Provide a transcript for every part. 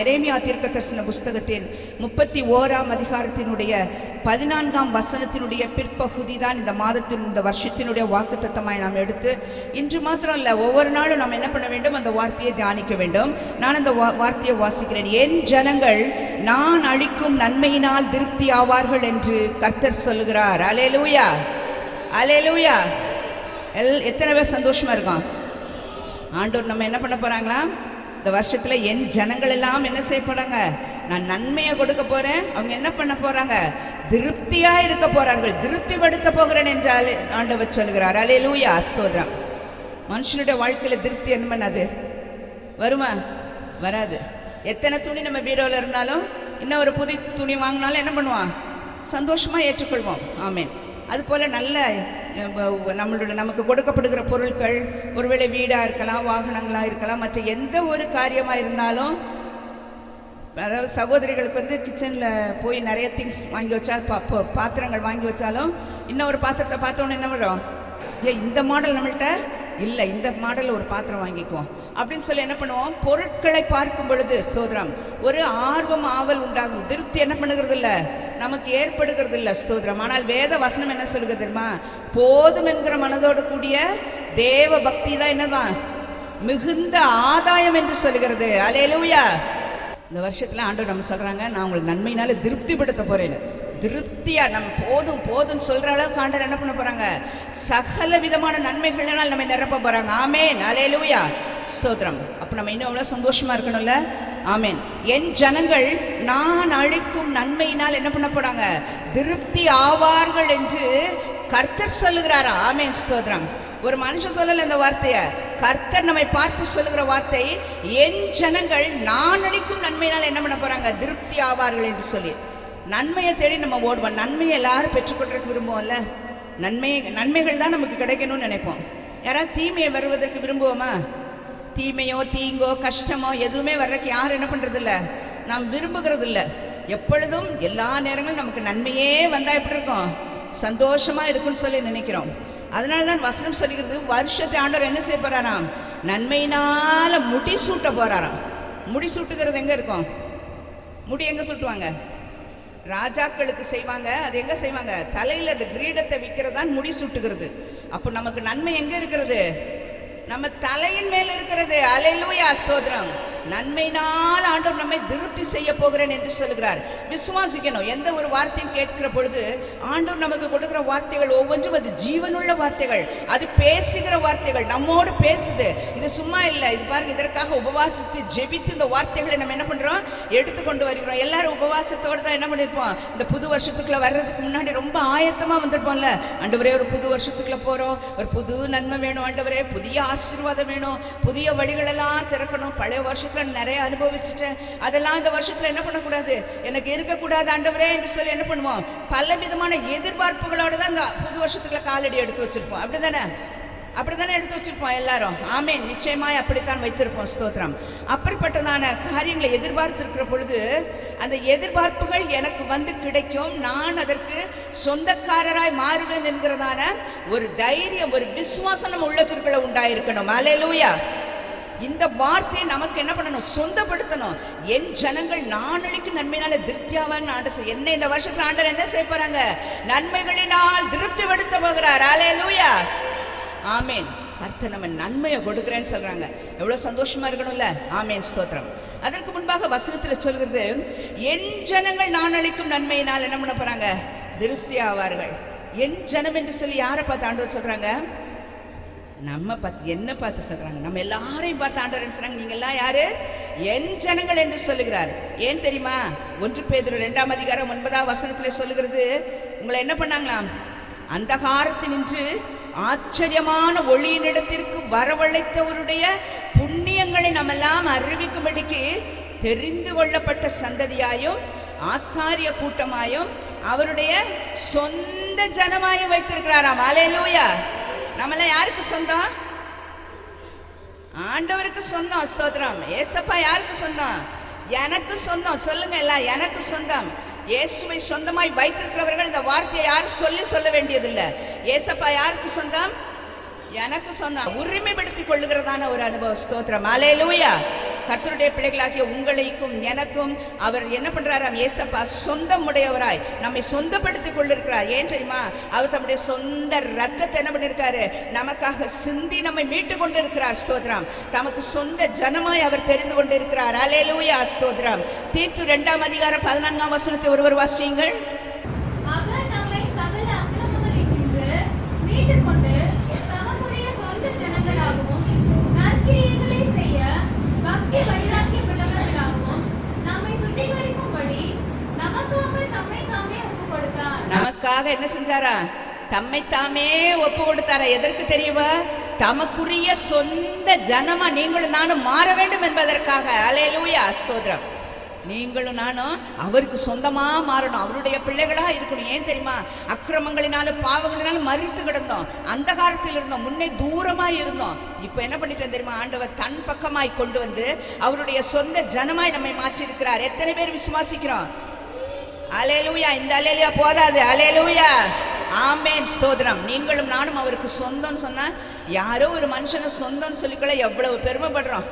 எரேமியா தீர்க்கதரிசன புஸ்தகத்தின் 31ஆம் அதிகாரத்தினுடைய 14ஆம் வசனத்தினுடைய பிற்பகுதி தான் இந்த மாதத்தின் இந்த வருஷத்தினுடைய வாக்குத்தத்தமாய் நாம் எடுத்து இன்று மாத்திரம் இல்லை, ஒவ்வொரு நாளும் நாம் என்ன பண்ண வேண்டும், அந்த வார்த்தையை தியானிக்க வேண்டும். நான் அந்த வார்த்தையை வாசிக்கிறேன். என் ஜனங்கள் நான் அளிக்கும் நன்மையினால் திருப்தி ஆவார்கள் என்று கர்த்தர் சொல்லுகிறார். அல்லேலூயா, அல்லேலூயா. எத்தனை பேர் சந்தோஷமா இருக்கோம்? ஆண்டவர் நம்ம என்ன பண்ண போறாங்களா? இந்த வருஷத்துல என் ஜனங்கள் எல்லாம் என்ன செய்ய போறாங்க? நான் நன்மையை கொடுக்க போறேன். அவங்க என்ன பண்ண போறாங்க? திருப்தியா இருக்க போறார்கள். திருப்திப்படுத்த போகிறேன் என்றால் ஆண்டவர் சொல்கிறார். அல்லேலூயா, ஸ்தோத்திரம். மனுஷனுடைய வாழ்க்கையில திருப்தி என்ன பண்ணாது? வருமா? வராது. எத்தனை துணி நம்ம பீரோல இருந்தாலும் இன்னும் ஒரு புது துணி வாங்கினாலும் என்ன பண்ணுவான்? சந்தோஷமா ஏற்றுக்கொள்வோம். ஆமேன். அதுபோல் நல்ல நமக்கு கொடுக்கப்படுகிற பொருட்கள், ஒருவேளை வீடாக இருக்கலாம், வாகனங்களாக இருக்கலாம், மற்ற எந்த ஒரு காரியமாக இருந்தாலும், அதாவது சகோதரிகளுக்கு வந்து கிச்சனில் போய் நிறைய திங்ஸ் வாங்கி வச்சா, பாத்திரங்கள் வாங்கி வச்சாலும் இன்னும் ஒரு பாத்திரத்தை பார்த்தோன்னு என்ன வரும்? இந்த மாடல் நம்மள்கிட்ட இல்லை, இந்த மாடலில் ஒரு பாத்திரம் வாங்கிக்குவோம் அப்படின்னு சொல்லி என்ன பண்ணுவோம்? பொருட்களை பார்க்கும் பொழுது ஸ்தோத்திரம் ஒரு ஆர்வம், ஆவல் உண்டாகும். திருப்தி என்ன பண்ணுகிறது இல்லை, நமக்கு ஏற்படுகிறது இல்லை. ஸ்தோத்திரம். ஆனால் வேத வசனம் என்ன சொல்லுகிறது தெரியுமா? போதும் என்கிற மனதோடு கூடிய தேவ பக்தி தான் என்னதான் மிகுந்த ஆதாயம் என்று சொல்லுகிறது. அல்லேலூயா. இந்த வருஷத்துல ஆண்டவர் நம்ம சொல்றாங்க, நான் உங்களுக்கு நன்மையினால திருப்திப்படுத்த போறேன்னு. திருப்தியா நம்ம போதும் போதும்னு சொல்ற அளவுக்கு ஆண்டவர் என்ன பண்ண போறாங்க? சகல விதமான நன்மைகளால் நம்ம நிரப்ப போறாங்க. ஆமேன், அல்லேலூயா, ஸ்தோத்திரம். அப்ப நம்ம இன்னும் எவ்வளவு சந்தோஷமா இருக்கணும்ல. ஆமேன். என் ஜனங்கள் நான் அளிக்கும் நன்மையினால் என்ன பண்ண போறாங்க? திருப்தி ஆவார்கள் என்று கர்த்தர் சொல்லுகிறாரா? ஆமேன், ஸ்தோத்திரம். ஒரு மனுஷன் சொல்லல இந்த வார்த்தைய, கர்த்தர் நம்மை பார்த்து சொல்லுகிற வார்த்தை, என் ஜனங்கள் நான் அளிக்கும் நன்மையினால் என்ன பண்ண போறாங்க? திருப்தி ஆவார்கள் என்று சொல்லி. நன்மையை தேடி நம்ம ஓடுவோம். நன்மையை எல்லாரும் பெற்றுக்கொள்றதுக்கு விரும்புவோம்ல. நன்மைகள் தான் நமக்கு கிடைக்கணும்னு நினைப்போம். யாராவது தீமையை வருவதற்கு விரும்புவோமா? தீமையோ தீங்கோ கஷ்டமோ எதுவுமே வர்றதுக்கு யாரும் என்ன பண்றது இல்லை, நாம் விரும்புகிறது இல்லை. எப்பொழுதும் எல்லா நேரங்களும் நமக்கு நன்மையே வந்தா எப்படி இருக்கும்? சந்தோஷமா இருக்குன்னு சொல்லி நினைக்கிறோம். அதனாலதான் வசனம் சொல்லுகிறது, வருஷத்தை ஆண்டவர் என்ன செய்ய போறாராம்? நன்மையினால முடி சூட்ட போறாராம். முடி சூட்டுகிறது எங்க இருக்கும்? முடி எங்க சூட்டுவாங்க? ராஜாக்களுக்கு செய்வாங்க. அது எங்க செய்வாங்க? தலையில அந்த கிரீடத்தை விற்கிறதான் முடி சூட்டுகிறது. அப்போ நமக்கு நன்மை எங்க இருக்கிறது? நம்ம தலையின் மேல் இருக்கிறது. அல்லேலூயா, ஸ்தோத்திரம். நன்மையினால் ஆண்டவர் நம்மை திருப்தி செய்ய போகிறேன் என்று சொல்கிறார். விசுவாசிக்கணும். எந்த ஒரு வார்த்தையும் கேட்கிற பொழுது ஆண்டவர் நமக்கு கொடுக்கிற வார்த்தைகள் ஒவ்வொன்றும் அது ஜீவனுள்ள வார்த்தைகள், அது பேசுகிற வார்த்தைகள், நம்மோடு பேசுது. இது சும்மா இல்லை. இது பாருங்க, இதற்காக உபவாசித்து ஜெபித்து இந்த வார்த்தைகளை நம்ம என்ன பண்றோம்? எடுத்துக்கொண்டு வருகிறோம். எல்லாரும் உபவாசத்தோடு தான் என்ன பண்ணிருப்போம்? இந்த புது வருஷத்துக்குள்ள வர்றதுக்கு முன்னாடி ரொம்ப ஆயத்தமா வந்திருப்போம்ல. ஆண்டவரே, ஒரு புது வருஷத்துக்குள்ள போறோம், ஒரு புது நன்மை வேணும் ஆண்டவரே, புதிய ஆசீர்வாதம் வேணும், புதிய வழிகளெல்லாம் திறக்கணும். பழைய வருஷத்துல நிறைய அனுபவிச்சுட்டேன், அதெல்லாம் இந்த வருஷத்துல என்ன பண்ணக்கூடாது, எனக்கு இருக்கக்கூடாது ஆண்டவரே என்று சொல்லி என்ன பண்ணுவோம்? பல விதமான எதிர்பார்ப்புகளோட தான் இந்த புது வருஷத்துக்குள்ள காலடி எடுத்து வச்சிருப்போம். அப்படித்தானே எடுத்து வச்சிருப்போம் எல்லாரும். ஆமேன், நிச்சயமாய் அப்படித்தான் வைத்திருப்போம். ஸ்தோத்திரம். அப்படிப்பட்டதான காரியங்களை எதிர்பார்த்திருக்கிற பொழுது அந்த எதிர்பார்ப்புகள் எனக்கு வந்து கிடைக்கும், நான் அதற்கு சொந்தக்காரராய் மாறுவேன் என்கிறதான ஒரு தைரியம், ஒரு விசுவாசம் உள்ளத்திற்குள்ள உண்டாயிருக்கணும். அல்லேலூயா. இந்த வார்த்தையை நமக்கு என்ன பண்ணணும்? சொந்தப்படுத்தணும். என் ஜனங்கள் நான் அளிக்கும் நன்மையினால திருப்தியாவாங்க. ஆண்டவர் என்ன இந்த வருஷத்துல ஆண்டவர் என்ன செய்ய போறாங்க? நன்மைகளினால் திருப்திப்படுத்த போகிறார். அல்லேலூயா, ஆமேன். கர்த்தர் நம்ம நன்மையை கொடுக்கிறேன்னு சொல்றாங்க. எவ்வளவு சந்தோஷமா இருக்கணும்ல. ஆமேன், ஸ்தோத்திரம். அதற்கு முன்பாக வசனத்தில் சொல்கிறது, என் ஜனங்கள் நான் அளிக்கும் நன்மையினால் என்ன பண்ண போறாங்க? திருப்தி ஆவார்கள். என் ஜனம் என்று சொல்லி யாரை பார்த்து ஆண்டவர் சொல்றாங்க? நம்ம பார்த்து, என்ன பார்த்து சொல்றாங்க? நம்ம எல்லாரையும் பார்த்து ஆண்டவர் என்ன சொல்றாங்க? நீங்க எல்லாம் யாரு? என் ஜனங்கள் என்று சொல்லுகிறார். ஏன் தெரியுமா? 1 பேதுரு 2ஆம் அதிகாரம் 9ஆம் வசனத்திலே சொல்லுகிறது, உங்களை என்ன பண்ணாங்களாம்? அந்தகாரத்தினின்று ஆச்சரியமான ஒளியினிடத்திற்கு வரவழைத்தவருடைய புண்ணியங்களை நம்மெல்லாம் அறிவிக்கும்படிக்கு தெரிந்து கொள்ளப்பட்ட சந்ததியாயும் ஆசாரிய கூட்டமாயும் அவருடைய சொந்த ஜனமாயும் வைத்திருக்கிறாராம். அல்லேலூயா. நம்மளாம் யாருக்கு சொந்தம்? ஆண்டவருக்கு சொந்தம். ஸ்தோத்திரம். ஏசப்பா யாருக்கு சொந்தம்? எனக்கு சொந்தம். சொல்லுங்க எல்லாம், எனக்கு சொந்தம். இயேசுவை சொந்தமாய் வைத்திருக்கிறவர்கள் இந்த வார்த்தையை யாரும் சொல்ல வேண்டியதில்லை. ஏசப்பா யாருக்கு சொந்தம்? எனக்கு சொந்தம். உரிமைப்படுத்திக் கொள்ளுகிறதான ஒரு அனுபவம். ஸ்தோத்திரம். அல்லேலூயா. கர்த்தருடைய பிள்ளைகளாகிய உங்களுக்கும் எனக்கும் அவர் என்ன பண்றாராம்? ஏசப்பா சொந்தம் உடையவராய் நம்மை சொந்தப்படுத்திக் கொண்டிருக்கிறார். ஏன் தெரியுமா? அவர் தம்முடைய சொந்த ரத்தத்தை என்ன பண்ணிருக்காரு? நமக்காக சிந்தி நம்மை மீட்டு கொண்டிருக்கிறார். ஸ்தோத்திரம். தமக்கு சொந்த ஜனமாய் அவர் தெரிந்து கொண்டிருக்கிறார். அல்லேலூயா, ஸ்தோத்திரம். தீத்து 2ஆம் அதிகாரம் 14ஆம் வசனத்தை ஒருவர் வாசியுங்கள். அவர் நம்மை சகல அக்கிரமங்களினின்று மீட்டுக்கொண்டு தமக்குரிய சொந்த ஜனங்களாகவும் நற்கிரியைகளை செய்ய பக்தி வைராக்கியப்பட்டவர்களாகவும் நம்மை சுத்திகரிக்கும்படி நமக்காக தம்மை தாமே ஒப்புக் கொடுத்தார். நமக்காக என்ன செஞ்சாரா? தம்மை தாமே ஒப்பு கொடுத்தாரா? எதற்கு தெரியுமா? தமக்குரிய சொந்த ஜனமா நீங்களும் நானும் மாற வேண்டும் என்பதற்காக. அல்லேலூயா, ஸ்தோத்திரம். நீங்களும் நானும் அவருக்கு சொந்தமா மாறணும், அவருடைய பிள்ளைகளா இருக்கணும். ஏன் தெரியுமா? அக்கிரமங்களினாலும் பாவங்களினாலும் மறித்து கிடந்தோம், அந்த காலத்தில் இருந்தோம், முன்னே தூரமாய் இருந்தோம். இப்போ என்ன பண்ணிட்டோம் தெரியுமா? ஆண்டவர் தன் பக்கமாய் கொண்டு வந்து அவருடைய சொந்த ஜனமாய் நம்மை மாற்றி இருக்கிறார். எத்தனை பேர் விசுவாசிக்கிறோம்? அல்லேலூயா. இந்த அல்லேலூயா போதாது. அல்லேலூயா, ஆமென், ஸ்தோத்திரம். நீங்களும் நானும் அவருக்கு சொந்தம் சொன்னா, யாரோ ஒரு மனுஷனை சொந்தம் சொல்லிக்கொள்ள எவ்வளவு பெருமைப்படுறோம்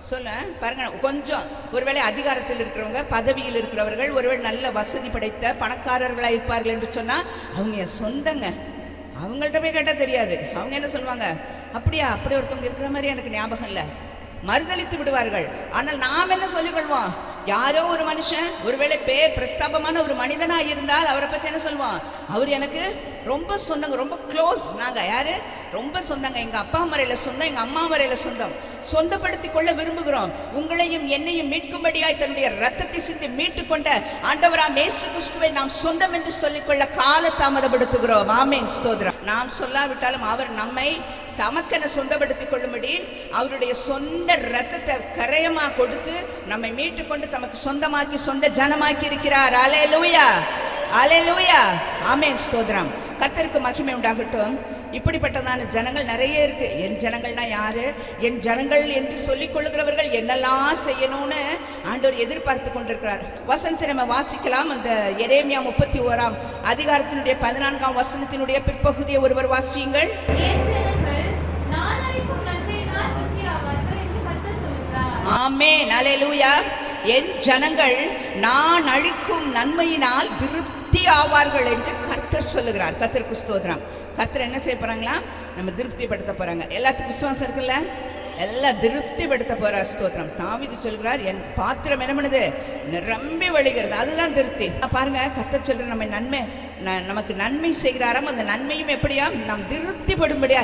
சொல்ல பாருங்க. கொஞ்சம் ஒருவேளை அதிகாரத்தில் இருக்கிறவங்க, பதவியில் இருக்கிறவர்கள், ஒருவேளை நல்ல வசதி படைத்த பணக்காரர்களாக இருப்பார்கள் என்று சொன்னால் அவங்க என் சொந்தங்க. அவங்கள்ட்ட போய் கேட்டால் தெரியாது. அவங்க என்ன சொல்லுவாங்க? அப்படியா, அப்படி ஒருத்தவங்க இருக்கிற மாதிரி எனக்கு ஞாபகம் இல்லை, மறுதளித்து விடுவார்கள். ஆனால் நாம் என்ன சொல்லிக்கொள்வோம்? யாரோ ஒரு மனுஷன், ஒருவேளை பேர் பிரஸ்தாபமான ஒரு மனிதனாக இருந்தால் அவரை பற்றி என்ன சொல்லுவோம்? அவர் எனக்கு ரொம்ப சொந்தங்க, ரொம்ப க்ளோஸ். நாங்கள் யாரு? ரொம்ப சொந்தங்க. எங்கள் அப்பா முறையில் சொந்தம், எங்கள் அம்மா முறையில் சொந்தம். சொந்தப்படுத்தி கொள்ள விரும்புகிறோம். உங்களையும் என்னையும் மீட்கும்படியாய் தன்னுடைய ரத்தத்தை சிந்தி மீட்டு கொண்ட ஆண்டவராம் இயேசு கிறிஸ்துவை நாம் சொந்தம் என்று சொல்லிக்கொள்ள கால தாமதப்படுத்துகிறோம். ஆமென், ஸ்தோத்திரம். நாம் சொல்லாவிட்டாலும் அவர் நம்மை தமக்கென சொந்தப்படுத்திக் கொள்ளும்படி அவருடைய சொந்த ரத்தத்தை கரையமா கொடுத்து நம்மை மீட்டு கொண்டு தமக்கு சொந்தமாக்கி சொந்த ஜனமாக்கி இருக்கிறார். அல்லேலூயா, அல்லேலூயா, ஆமென், ஸ்தோத்திரம். கர்த்தருக்கு மகிமை உண்டாகட்டும். இப்படிப்பட்டதான ஜனங்கள் நிறைய இருக்கு. என் ஜனங்கள்னா யாரு? என் ஜனங்கள் என்று சொல்லிக் கொள்ளுகிறவர்கள் என்னெல்லாம் செய்யணும்னு ஆண்டவர் எதிர்பார்த்து கொண்டிருக்கிறார். வசனத்தை நம்ம வாசிக்கலாம். அந்த எரேமியா 31ஆம் அதிகாரத்தினுடைய 14ஆம் வசனத்தினுடைய பிற்பகுதியை ஒருவர் வாசியுங்கள். ஆமென், அல்லேலூயா. என் ஜனங்கள் நான் அளிக்கும் நன்மையினால் திருப்தி ஆவார்கள் என்று கர்த்தர் சொல்லுகிறார். கர்த்தருக்கு ஸ்தோத்திரம். கர்த்தர் என்ன செய்ய போறாங்களா? நம்ம திருப்திப்படுத்த போறாங்க. எல்லாத்துக்கும் விசுவாசம் இருக்குல்ல? எல்லாம் திருப்திப்படுத்த போறார். ஸ்தோத்திரம். தாவீது சொல்கிறார், என் பாத்திரம் என்ன பண்ணுது? நிரம்பி வழிகிறது. அதுதான் திருப்தி. பாருங்க, கர்த்தர் சொல்ற நம்ம நமக்கு நன்மை செய்கிறாராம். அந்த நன்மையும் எப்படியா? நாம் திருப்திப்படும்படியா.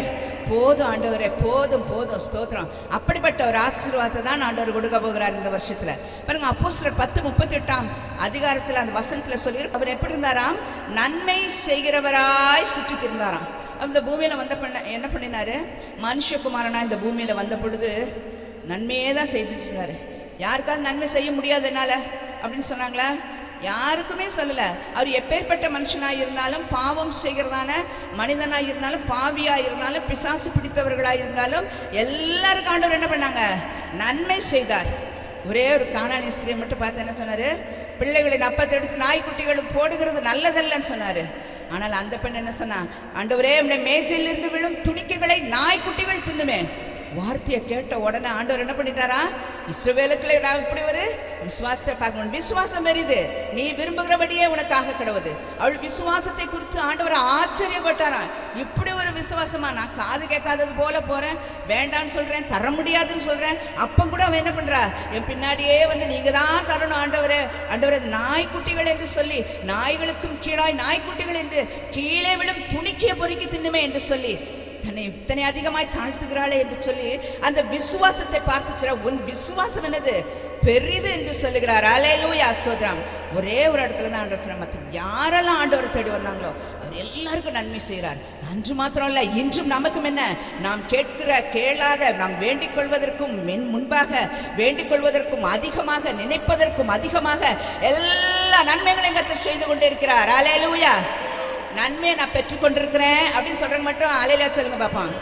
போதும் ஆண்டவரே, போதும் போதும், ஸ்தோத்திரம். அப்படிப்பட்ட ஒரு ஆசீர்வாதத்தை தான் ஆண்டவர் கொடுக்க போகிறார் இந்த வருஷத்துல. பாருங்க, அப்போஸ்தலர் 10:38ஆம் அதிகாரத்தில் அந்த வசனத்துல சொல்லி அவர் எப்படி இருந்தாராம்? நன்மை செய்கிறவராய் சுற்றி இருந்தாராம். அந்த பூமியில வந்த என்ன பண்ணினாரு? மனுஷகுமாரனா இந்த பூமியில வந்த பொழுது நன்மையே தான் செய்துட்டு இருந்தாரு. யாருக்காவது நன்மை செய்ய முடியாது என்னால அப்படின்னு சொன்னாங்களா? யாருக்குமே சொல்லல. அவர் எப்பேற்பட்ட மனுஷனாக இருந்தாலும், பாவம் செய்கிறதான மனிதனாக இருந்தாலும், பாவியாக இருந்தாலும், பிசாசு பிடித்தவர்களாக இருந்தாலும் எல்லாருக்கும் ஆண்டவர் என்ன பண்ணாங்க? நன்மை செய்தார். ஒரே ஒரு கானானிய ஸ்திரியை மட்டும் பார்த்து என்ன சொன்னாரு? பிள்ளைகளின் அப்பத்தை எடுத்து நாய்க்குட்டிகளுக்கு போடுகிறது நல்லதல்லன்னு சொன்னாரு. ஆனால் அந்த பெண் என்ன சொன்னா? ஆண்டவரே, உடைய மேஜையிலிருந்து விழும் துணிக்கைகளை நாய்க்குட்டிகள் தின்னுமே. வார்த்தையை கேட்ட உடனே ஆண்டவர் என்ன பண்ணிட்டாரா? இஸ்ரவேலுக்குள்ளே நான் இப்படி ஒரு விசுவாசத்தை பார்க்கணும். விசுவாசம் வருது, நீ விரும்புகிறபடியே உனக்காக கிடவுது. அவள் விசுவாசத்தை குறித்து ஆண்டவர் ஆச்சரியப்பட்டாராம். இப்படி ஒரு விசுவாசமா? நான் காது கேட்காதது போல போறேன், வேண்டான்னு சொல்றேன், தர முடியாதுன்னு சொல்றேன். அப்ப கூட அவன் என்ன பண்றா? என் பின்னாடியே வந்து நீங்க தான் தரணும் ஆண்டவரே, ஆண்டவரே நாய்க்குட்டிகள் என்று சொல்லி, நாய்களுக்கும் கீழாய் நாய்க்குட்டிகள் என்று கீழே விழும் துணிக்கிய பொறுக்கி தின்னுமே என்று சொல்லி தன்னை இத்தனை அதிகமாய் தாழ்த்துகிறாளே என்று சொல்லி அந்த விசுவாசத்தை பார்த்து, உன் விசுவாசம் என்னது பெரிது என்று சொல்லுகிறார். அல்லேலூயா, ஸ்தோத்திரம். ஒரே ஒரு இடத்துல தான் ஆண்டவர் மற்ற யாரெல்லாம் ஆண்டவரை தேடி வந்தாங்களோ அவர் எல்லாருக்கும் நன்மை செய்கிறார். அன்று மாத்திரம் இல்லை, இன்றும் நமக்கும் என்ன? நாம் கேளாத, நாம் வேண்டிக் கொள்வதற்கும் முன்பாக வேண்டிக் கொள்வதற்கும் அதிகமாக, நினைப்பதற்கும் அதிகமாக எல்லா நன்மைகளையும் கர்த்தர் செய்து கொண்டிருக்கிறார். அல்லேலூயா. நன்மையை நான் பெற்றுக்கொண்டிருக்கிறேன் அப்படின்னு சொல்றேன் மட்டும் அல்லேலூயா சொல்லுங்க பாப்பான்.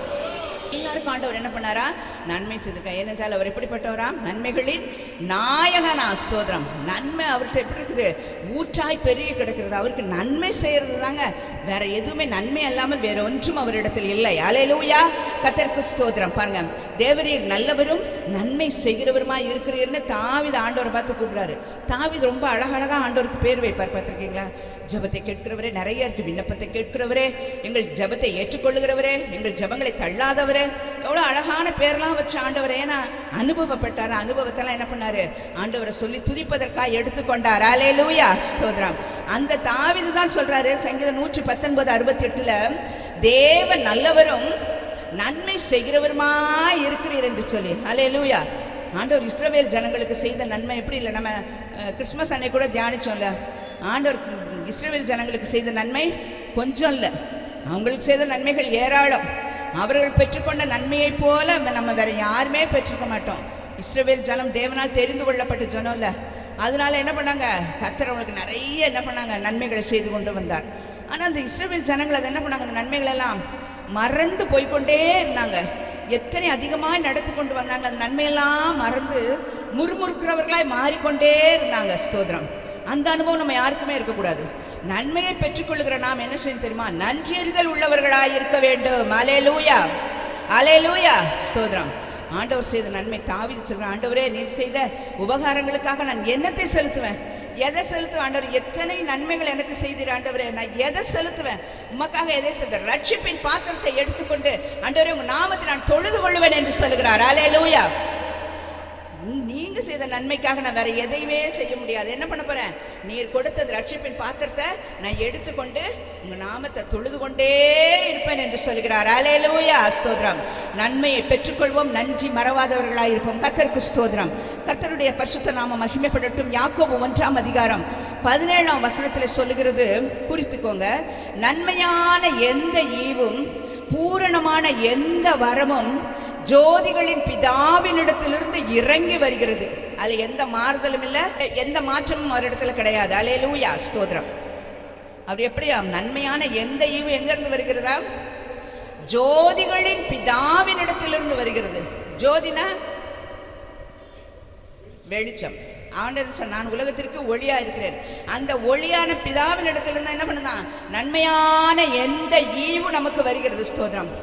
எல்லாருக்கும் ஆண்டவர் என்ன பண்ணாரா? நன்மை செய்திருக்கார். ஏனென்றால் அவர் எப்படிப்பட்டவராம்? நன்மைகளின் நாயகனா. ஸ்தோத்திரம். நன்மை அவர்கிட்ட எப்படி இருக்குது? ஊற்றாய் பெருகி கிடக்கிறது. அவருக்கு நன்மை செய்யறது தாங்க, வேற எதுவுமே நன்மை அல்லாமல் வேற ஒன்றும் அவரிடத்தில் இல்லை. அல்லேலூயா, கர்த்தருக்கு ஸ்தோத்திரம். பாருங்க, தேவரீர் நல்லவரும் நன்மை செய்கிறவருமா இருக்கிறீர்னு தாவீது ஆண்டவரை பார்த்து கூப்பிடுறாரு. தாவீது ரொம்ப அழகழகா ஆண்டவருக்கு பேர் வைப்பார், பார்த்துருக்கீங்களா? ஜெபத்தை கேட்கிறவரே, நிறைய இருக்கு. விண்ணப்பத்தை கேட்கிறவரே, எங்கள் ஜெபத்தை ஏற்றுக்கொள்ளுகிறவரே, எங்கள் ஜெபங்களை தள்ளாதவரே, எவ்வளோ அழகான பேர்லாம் வச்சு ஆண்டவர். ஏன்னா அனுபவப்பட்டார். அனுபவத்தெல்லாம் என்ன பண்ணாரு? ஆண்டவரை சொல்லி துதிப்பதற்காக எடுத்துக்கொண்டார். அல்லேலூயா, ஸ்தோத்திரம். அந்த தாவீது தான் சொல்றாரு சங்கீதம் 119:68, தேவன் நல்லவரும் நன்மை செய்கிறவருமா இருக்கிறீர் என்று சொல்லி. அல்லேலூயா. ஆண்டவர் இஸ்ரவேல் ஜனங்களுக்கு செய்த நன்மை எப்படி இல்லை? நம்ம கிறிஸ்மஸ் அன்னைக்கு கூட தியானிச்சோம்ல, ஆண்டவர் இஸ்ரவேல் ஜனங்களுக்கு செய்த நன்மை கொஞ்சம் இல்லை, அவங்களுக்கு செய்த நன்மைகள் ஏராளம். அவர்கள் பெற்றுக்கொண்ட நன்மையை போல நம்ம வேற யாருமே பெற்றிருக்க மாட்டோம். இஸ்ரவேல் ஜனம் தேவனால் தெரிந்து கொள்ளப்பட்ட ஜனம் இல்லை. அதனால என்ன பண்ணாங்க? கர்த்தர் அவங்களுக்கு நிறைய என்ன பண்ணாங்க? நன்மைகளை செய்து கொண்டு வந்தார். ஆனால் அந்த இஸ்ரவேல் ஜனங்கள் அதை என்ன பண்ணாங்க? அந்த நன்மைகளெல்லாம் மறந்து போய்கொண்டே இருந்தாங்க. எத்தனை அதிகமாக நடத்தி கொண்டு வந்தாங்க, அந்த நன்மையெல்லாம் மறந்து முறுமுறுக்கிறவர்களாய் மாறிக்கொண்டே இருந்தாங்க. ஸ்தோத்திரம். அந்த அனுபவம் நம்ம யாருக்குமே இருக்கக்கூடாது. நன்மையை பெற்றுக்கொள்ளுகிற நாம் என்ன செய்ய தெரியுமா? நன்றியறிதல் உள்ளவர்களாய் இருக்க வேண்டும். அல்லேலூயா, அல்லேலூயா, ஸ்தோத்திரம். ஆண்டவர் செய்த நன்மை தாவீது சொல்றான், ஆண்டவரே நீர் செய்த உபகாரங்களுக்காக நான் என்னத்தை செலுத்துவேன்? எதை செலுத்துவேன் ஆண்டவர்? எத்தனை நன்மைகள் எனக்கு செய்தீர் ஆண்டவரே, நான் எதை செலுத்துவேன்? உமக்காக எதை செலுத்துவேன்? ரட்சிப்பின் பாத்திரத்தை எடுத்துக்கொண்டு ஆண்டவரே உங்க நாமத்தை நான் தொழுது கொள்வேன் என்று சொல்லுகிறார். அல்லேலூயா. நீங்க செய்த நன்மைக்காக நான் வேற எதையுமே செய்ய முடியாது. என்ன பண்ண போறேன்? நீர் கொடுத்த ரட்சிப்பின் பாத்திரத்தை நான் எடுத்துக்கொண்டு உங்க நாமத்தை தொழுது கொண்டே இருப்பேன் என்று சொல்கிறார். அல்லேலூயா, ஸ்தோத்திரம். நன்மையை பெற்றுக்கொள்வோம், நன்றி மறவாதவர்களாய் இருப்போம். கர்த்தருக்கு ஸ்தோத்திரம். கர்த்தருடைய பரிசுத்த நாமம் மகிமைப்படட்டும். யாக்கோபு 1:17 சொல்லுகிறது, குறித்துக்கோங்க. நன்மையான எந்த ஈவும் பூரணமான எந்த வரமும் ஜோதிகளின் பிதாவினிடத்திலிருந்து இறங்கி வருகிறது. அதுல எந்த மாறுதலும் இல்லை, எந்த மாற்றமும் ஒரு இடத்துல கிடையாது. அல்லேலூயா, ஸ்தோத்திரம். அப்படி எப்படியா? நன்மையான எந்த ஈவு எங்க இருந்து வருகிறதா? ஜோதிகளின் பிதாவினிடத்திலிருந்து வருகிறது. ஜோதினா வெளிச்சம். ஆண்டவர் சொன்னான், நான் உலகத்திற்கு ஒளியா இருக்கிறேன். அந்த ஒளியான பிதாவின் இடத்திலிருந்து என்ன பண்ணுதான்? நன்மையான எந்த ஈவு நமக்கு வருகிறது. ஸ்தோத்திரம்.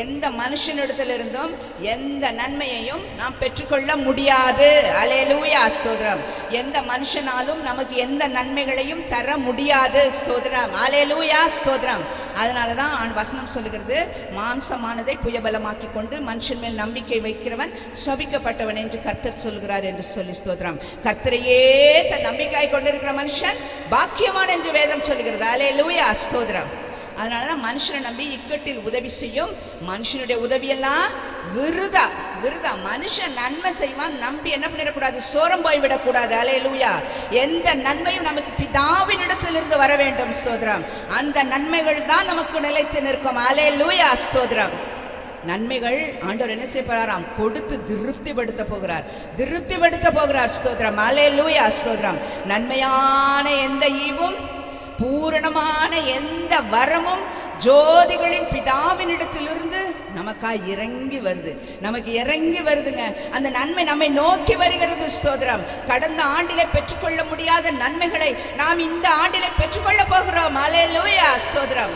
எந்த மனுஷனிடத்திலிருந்தும் எந்த நன்மையையும் நாம் பெற்றுக்கொள்ள முடியாது. அல்லேலூயா, ஸ்தோத்திரம். எந்த மனுஷனாலும் நமக்கு எந்த நன்மைகளையும் தர முடியாது. ஸ்தோத்திரம். அல்லேலூயா, ஸ்தோத்திரம். அதனால தான் வசனம் சொல்லுகிறது, மாம்சமானதை புயபலமாக்கி கொண்டு மனுஷன் மேல் நம்பிக்கை வைக்கிறவன் சபிக்கப்பட்டவன் என்று கர்த்தர் சொல்கிறார் என்று சொல்லி. ஸ்தோத்திரம். கர்த்தரையே தன் நம்பிக்கை கொண்டிருக்கிற மனுஷன் பாக்கியவான் என்று வேதம் சொல்லுகிறது. அல்லேலூயா, ஸ்தோத்திரம். அதனால தான் மனுஷனை நம்பி இக்கட்டில் உதவி செய்யும். மனுஷனுடைய உதவியெல்லாம் விருதா, விருதா. மனுஷன் நன்மை செய்வான், நம்பி என்ன பண்ணிடக்கூடாது? சோரம் போய்விடக்கூடாது. அல்லேலூயா. எந்த நன்மையும் நமக்கு பிதாவின் இடத்திலிருந்து வர வேண்டும். ஸ்தோத்திரம். அந்த நன்மைகள் தான் நமக்கு நிலைத்து நிற்கும். அல்லேலூயா, ஸ்தோத்திரம். நன்மைகள் ஆண்டவர் என்ன செய்ய போறாராம்? கொடுத்து திருப்திப்படுத்த போகிறார், திருப்திப்படுத்த போகிறார். ஸ்தோத்திரம். அல்லேலூயா, ஸ்தோத்திரம். நன்மையான எந்த ஈவும் பூரணமான எந்த வரமும் ஜோதிகளின் பிதாவினிடத்திலிருந்து நமக்காய் இறங்கி வருது. நமக்கு இறங்கி வருதுங்க. அந்த நன்மை நம்மை நோக்கி வருகிறது. ஸ்தோத்திரம். கடந்த ஆண்டிலே பெற்றுக்கொள்ள முடியாத நன்மைகளை நாம் இந்த ஆண்டிலே பெற்றுக்கொள்ள போகிறோம். அல்லேலூயா, ஸ்தோத்திரம்.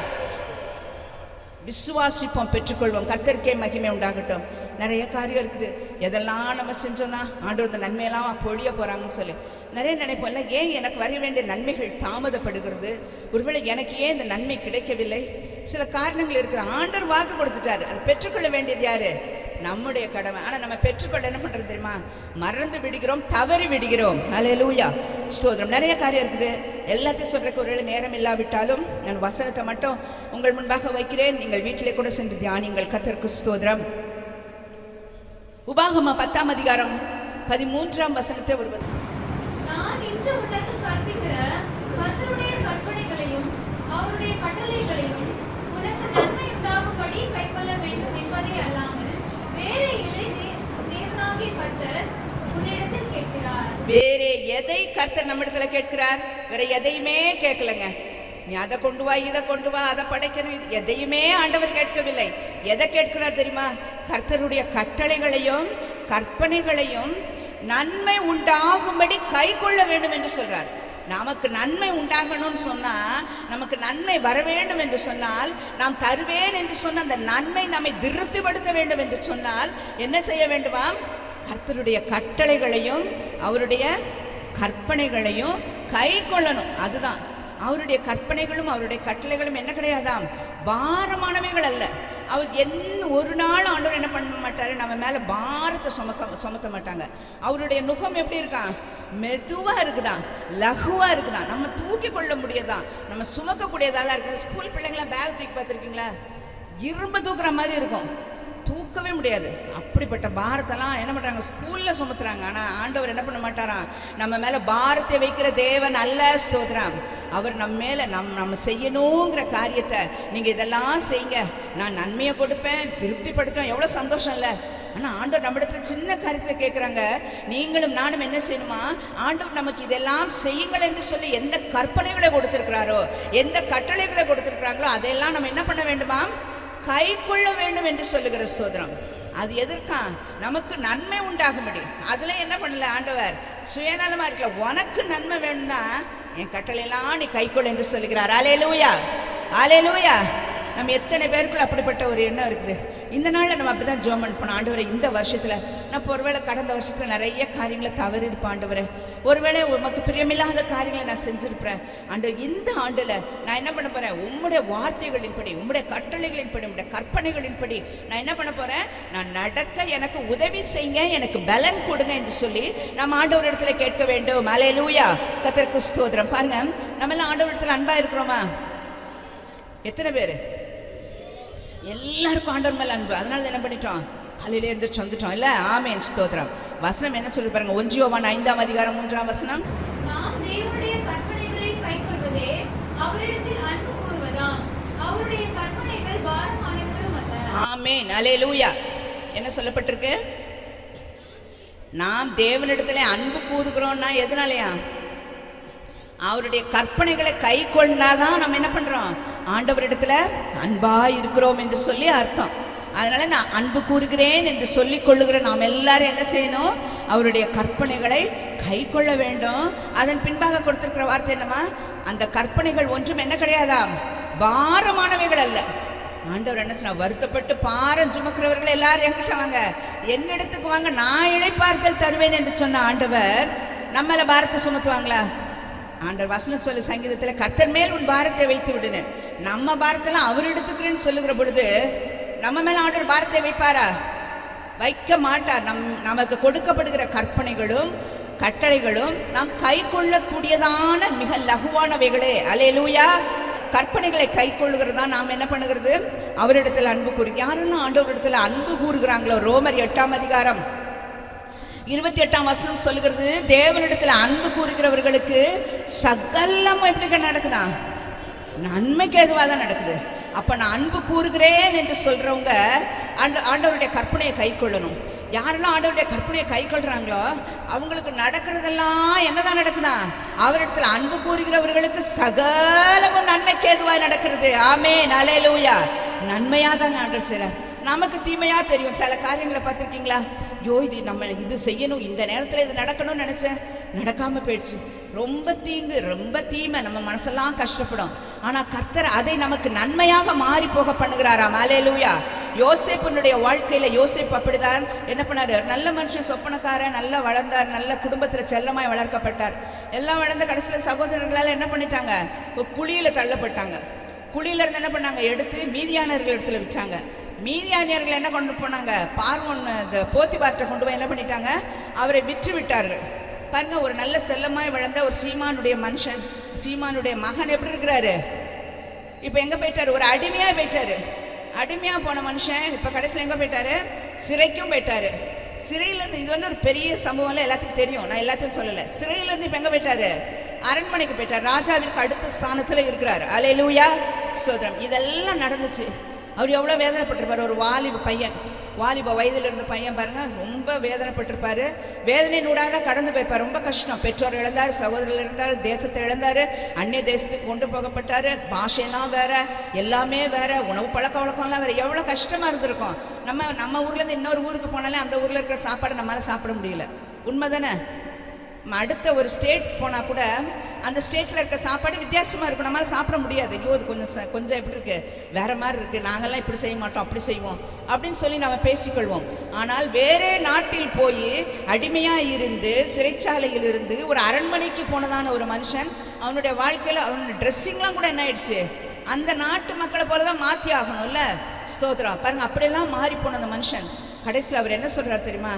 விசுவாசிப்போம், பெற்றுக்கொள்வோம். கர்த்தருக்கே மகிமை உண்டாகட்டும். நிறைய காரியம் இருக்குது. எதெல்லாம் நம்ம செஞ்சோம்னா ஆண்டவர் நன்மையெல்லாம் பொழிய போறாங்கன்னு சொல்லி நிறைய நினைப்போம்ல. ஏன் எனக்கு வர வேண்டிய நன்மைகள் தாமதப்படுகிறது? ஒருவேளை எனக்கு ஏன் இந்த நன்மை கிடைக்கவில்லை? சில காரணங்கள் இருக்குது. ஆண்டவர் வாக்கு கொடுத்துட்டாரு, அது பெற்றுக்கொள்ள வேண்டியது யாரு? நம்முடைய கடமை. ஆனால் நம்ம பெற்றுக்கொள்ள என்ன பண்ணுறது தெரியுமா? மறந்து விடுகிறோம், தவறி விடுகிறோம். அல்லேலூயா, ஸ்தோத்திரம். நிறைய காரியம் இருக்குது. எல்லாத்தையும் சொல்றதுக்கு ஒருவேளை நேரம் இல்லாவிட்டாலும் நான் வசனத்தை மட்டும் உங்கள் முன்பாக வைக்கிறேன். நீங்கள் வீட்டிலே கூட சென்று தியானிங்கள். கர்த்தருக்கு ஸ்தோத்திரம். உபாகமம் 10:13 ஒருவர், நான் இன்று உனக்கு கற்பிக்கிற கர்த்தருடைய கற்பனைகளையும் அவருடைய கட்டளைகளையும் உனக்கு நன்மை உண்டாகும்படி கைக்கொள்ள வேண்டும் என்பதே அல்லாமல் வேற எதை தேவனாகிய கர்த்தர் உன்னிடத்தில் கேட்கிறார். வேற எதை கர்த்தர் நம்மிடத்துல கேட்கிறார்? வேற எதையுமே கேட்கலங்க. நீ அதை கொண்டு வா, இதை கொண்டு வா, அதை படைக்கணும், எதையுமே ஆண்டவர் கேட்கவில்லை. எதை கேட்கிறார் தெரியுமா? கர்த்தருடைய கட்டளைகளையும் கற்பனைகளையும் நன்மை உண்டாகும்படி கை கொள்ள வேண்டும் என்று சொல்றார். நமக்கு நன்மை உண்டாகணும்னு சொன்னா, நமக்கு நன்மை வர வேண்டும் என்று சொன்னால், நாம் தருவேன் என்று சொன்ன அந்த நன்மை நம்மை திருப்திப்படுத்த வேண்டும் என்று சொன்னால் என்ன செய்ய வேண்டுமா? கர்த்தருடைய கட்டளைகளையும் அவருடைய கற்பனைகளையும் கை கொள்ளணும். அதுதான் அவருடைய கற்பனைகளும் அவருடைய கட்டளைகளும் என்ன கிடையாதாம், பாரமானவைகள் அல்ல. அவர் ஒரு நாள் ஆண்டவர் என்ன பண்ண மாட்டாரு, நம்ம மேல பாரத்தை சுமத்த மாட்டாங்க. அவருடைய நுகம் எப்படி இருக்கான், மெதுவா இருக்குதான், லகுவா இருக்குதான், நம்ம தூக்கி கொள்ள முடியாதான், நம்ம சுமக்கக்கூடியதா தான் இருக்குது. ஸ்கூல் பிள்ளைங்களாம் பேக் தூக்கி பார்த்துருக்கீங்களா, இரும்பு தூக்குற மாதிரி இருக்கும், தூக்கவே முடியாது. அப்படிப்பட்ட பாரத்தெல்லாம் என்ன பண்ணுறாங்க, ஸ்கூலில் சுமத்துறாங்க. ஆனால் ஆண்டவர் என்ன பண்ண மாட்டாராம், நம்ம மேலே பாரத்தை வைக்கிற தேவன் அல்ல. ஸ்தோத்திரம். அவர் நம்ம மேலே நம்ம செய்யணுங்கிற காரியத்தை நீங்கள் இதெல்லாம் செய்யுங்க, நான் நன்மையை கொடுப்பேன், திருப்திப்படுத்துவேன், எவ்வளோ சந்தோஷம் இல்லை. ஆனால் ஆண்டவர் நம்ம இடத்துல சின்ன காரியத்தை கேட்குறாங்க. நீங்களும் நானும் என்ன செய்யணுமா, ஆண்டவர் நமக்கு இதெல்லாம் செய்யுங்கள் என்று சொல்லி எந்த கற்பனைகளை கொடுத்துருக்கிறாரோ, எந்த கட்டளைகளை கொடுத்துருக்கிறாங்களோ அதையெல்லாம் நம்ம என்ன பண்ண வேண்டுமா, கை கொள்ள வேண்டும் என்று சொல்லுகிற ஸ்தோத்திரம். அது எதற்கா, நமக்கு நன்மை உண்டாகும்படி. அதுல என்ன பண்ணல ஆண்டவர், சுயநலமா இருக்கல, உனக்கு நன்மை வேணும்னா என் கட்டளையெல்லாம் நீ கை கொள்ள என்று சொல்லுகிறார். அல்லேலூயா, அல்லேலூயா. நம்ம எத்தனை பேருக்குள்ள அப்படிப்பட்ட ஒரு எண்ணம் இருக்குது. இந்த நாளில் நம்ம அப்படி தான் ஜெபம் பண்ணோம். ஆண்டவரே, இந்த வருஷத்தில் நான் ஒருவேளை கடந்த வருஷத்தில் நிறைய காரியங்களை தவறி இருப்பேன் ஆண்டவரே, ஒருவேளை உமக்கு பிரியமில்லாத காரியங்களை நான் செஞ்சுருப்பேன் ஆண்டவர். இந்த ஆண்டில் நான் என்ன பண்ண போகிறேன், உம்முடைய வார்த்தைகளின்படி, உம்முடைய கட்டளைகளின்படி, உம்முடைய கற்பனைகளின்படி நான் என்ன பண்ண போகிறேன், நான் நடக்க எனக்கு உதவி செய்யுங்க, எனக்கு பலன் கொடுங்க என்று சொல்லி நம்ம ஆண்டவர் இடத்துல கேட்க வேண்டும். அல்லேலூயா, கர்த்தருக்கு ஸ்தோத்திரம். பாருங்க, நம்மளாம் ஆண்டவர் இடத்துல அன்பா இருக்கிறோமா? எத்தனை பேர்? எல்லாருக்கும் ஆண்டவர் மேல அன்பு. அதனால என்ன பண்ணிட்டோம், காலையில எழுந்திரிச்சு வந்துட்டோம் இல்ல? ஆமென், ஸ்தோத்திரம். வசனம் என்ன சொல்லி பாருங்க, 1 யோவான் 5ஆம் அதிகாரம் 3ஆம் வசனம். நாம் தேவனுடைய கற்பனைகளை கைக்கொள்வதே அவரிடத்தில் அன்பு கூறுவதாம், அவருடைய கற்பனைகள் பாரமானவைகளும் அல்ல. ஆமென், அல்லேலூயா. என்ன சொல்லப்பட்டிருக்கு, நாம் தேவனிடத்துல அன்பு கூறுகிறோம்னா எதனாலயா, அவருடைய கற்பனைகளை கை கொண்டாதான் நம்ம என்ன பண்றோம், ஆண்டவரிடத்துல அன்பா இருக்கிறோம் என்று சொல்லி அர்த்தம். அதனால நான் அன்பு கூறுகிறேன் என்று சொல்லி கொள்ளுகிற நாம் எல்லாரும் என்ன செய்யணும், அவருடைய கற்பனைகளை கை கொள்ள வேண்டும். அதன் பின்பாக கொடுத்திருக்கிற வார்த்தை என்னமா, அந்த கற்பனைகள் ஒன்றும் என்ன கிடையாதாம், பாரமானவைகள் அல்ல. ஆண்டவர் என்ன சொன்னா, வருத்தப்பட்டு பாரம் சுமக்கிறவர்கள் எல்லாரும் என்கிட்ட வாங்க, என்னிடத்துக்கு வாங்க, நான் இளைப்பாறுதல் தருவேன் என்று சொன்ன ஆண்டவர் நம்மள பாரத்தை சுமத்துவாங்களா? ஆண்டவர் வசனம் சொல்லு சங்கீதத்தில், கர்த்தர் மேல் உன் பாரத்தை வைத்து விடுன்னு. நம்ம பாரத்தெல்லாம் அவர் எடுத்துக்கிறேன்னு சொல்லுகிற பொழுது நம்ம மேல ஆண்டவர் பாரத்தை வைப்பாரா? வைக்க மாட்டார். நமக்கு கொடுக்கப்படுகிற கற்பனைகளும் கட்டளைகளும் நாம் கை கொள்ளக்கூடியதான மிக லகுவானவைகளே. அல்லேலூயா. கற்பனைகளை கை கொள்ளுகிறதா நாம் என்ன பண்ணுகிறது, அவரிடத்தில் அன்பு கூறு. யாரெல்லாம் ஆண்டவரிடத்தில் அன்பு கூறுகிறாங்களோ, ரோமர் 8ஆம் அதிகாரம் 28ஆம் வசனம் சொல்லுகிறது, தேவனிடத்தில் அன்பு கூறுகிறவர்களுக்கு சகலமும் எப்படி நடக்குதா, நன்மைக்கு எதுவாக தான் நடக்குது. அப்ப நான் அன்பு கூறுகிறேன் என்று சொல்றவங்க ஆண்டவருடைய கற்பனையை கை கொள்ளணும். யாரெல்லாம் ஆண்டவருடைய கற்பனையை கை கொள்றாங்களோ அவங்களுக்கு நடக்கிறதெல்லாம் என்னதான் நடக்குதா, அவரிடத்தில் அன்பு கூறுகிறவர்களுக்கு சகலமும் நன்மைக்கு எதுவாக நடக்கிறது. ஆமென், அல்லேலூயா. நன்மையா தான் ஆண்டவர் செய்றார். நமக்கு தீமையா தெரியும். சில காரியங்களை பார்த்துருக்கீங்களா, நம்ம இது செய்யணும், இந்த நேரத்தில் இது நடக்கணும்னு நினைச்சேன், நடக்காம போயிடுச்சு, ரொம்ப தீங்கு, ரொம்ப தீமை, நம்ம மனசெல்லாம் கஷ்டப்படும். ஆனா கர்த்தர் அதை நமக்கு நன்மையாக மாறி போக பண்ணுகிறாராம். அல்லேலூயா. யோசேப்பினுடைய வாழ்க்கையில யோசேப்பு அப்படிதான் என்ன பண்ணாரு, நல்ல மனுஷன், சொப்பனக்காரன், நல்லா வளர்ந்தார், நல்ல குடும்பத்துல செல்லமாய் வளர்க்கப்பட்டார். எல்லாம் வளர்ந்த கடைசியில் சகோதரர்களால் என்ன பண்ணிட்டாங்க, குழியில தள்ளப்பட்டாங்க. குழியில இருந்து என்ன பண்ணாங்க, எடுத்து மீதியானவர்கள் இடத்துல விட்டாங்க. மீதியானியர்கள் என்ன கொண்டு போனாங்க, பார்வோன் போத்திபார்ட்ட கொண்டு போய் என்ன பண்ணிட்டாங்க, அவரை விற்று விட்டார்கள். பாருங்க, ஒரு நல்ல செல்லமாய் வளர்ந்த ஒரு சீமானுடைய மனுஷன், சீமானுடைய மகன் எப்படி இருக்கிறாரு, இப்போ எங்க போயிட்டாரு, ஒரு அடிமையா போயிட்டாரு. அடிமையா போன மனுஷன் இப்ப கடைசியில் எங்க போயிட்டாரு, சிறைக்கும் போயிட்டாரு. சிறையிலேருந்து, இது ஒரு பெரிய சம்பவம்ல எல்லாத்துக்கும் தெரியும், நான் எல்லாத்தையும் சொல்லலை. சிறையிலேருந்து இப்போ எங்கே போயிட்டாரு, அரண்மனைக்கு போயிட்டார். ராஜாவிற்கு அடுத்த ஸ்தானத்தில் இருக்கிறார். அல்லேலூயா, ஸ்தோத்திரம். இதெல்லாம் நடந்துச்சு. அவர் எவ்வளோ வேதனைப்பட்டிருப்பார். ஒரு வாலிப வயதில் இருந்த பையன் பாருங்க, ரொம்ப வேதனைப்பட்டிருப்பாரு. வேதனை நூடாக கடந்து போயிருப்பார். ரொம்ப கஷ்டம். பெற்றோர் இழந்தார், சகோதரர்கள் இழந்தார், தேசத்தை இழந்தார், அந்நிய தேசத்துக்கு கொண்டு போகப்பட்டார். பாஷையெல்லாம் வேற, எல்லாமே வேற, உணவு பழக்க வழக்கம்லாம் வேற. எவ்வளோ கஷ்டமா இருந்திருக்கும். நம்ம ஊர்லேருந்து இன்னொரு ஊருக்கு போனாலே அந்த ஊரில் இருக்கிற சாப்பாடு நம்மளால சாப்பிட முடியல. உண்மை தானே? அடுத்த ஒரு ஸ்டேட் போனால் கூட அந்த ஸ்டேட்டில் இருக்க சாப்பாடு வித்தியாசமாக இருக்கும், நம்மளால் சாப்பிட முடியாது. ஐயோ அது கொஞ்சம் எப்படி இருக்குது, வேறு மாதிரி இருக்குது, நாங்கள்லாம் இப்படி செய்ய மாட்டோம் அப்படி செய்வோம் அப்படின்னு சொல்லி நம்ம பேசிக்கொள்வோம். ஆனால் வேறே நாட்டில் போய் அடிமையாக இருந்து சிறைச்சாலையில் இருந்து ஒரு அரண்மனைக்கு போனதான ஒரு மனுஷன் அவனுடைய வாழ்க்கையில் அவனுடைய ட்ரெஸ்ஸிங்லாம் கூட என்ன ஆயிடுச்சு, அந்த நாட்டு மக்களை போல தான் மாற்றி ஆகணும்ல. ஸ்தோத்திரம். பாருங்கள், அப்படியெல்லாம் மாறி போன அந்த மனுஷன் கடைசியில் அவர் என்ன சொல்கிறார் தெரியுமா?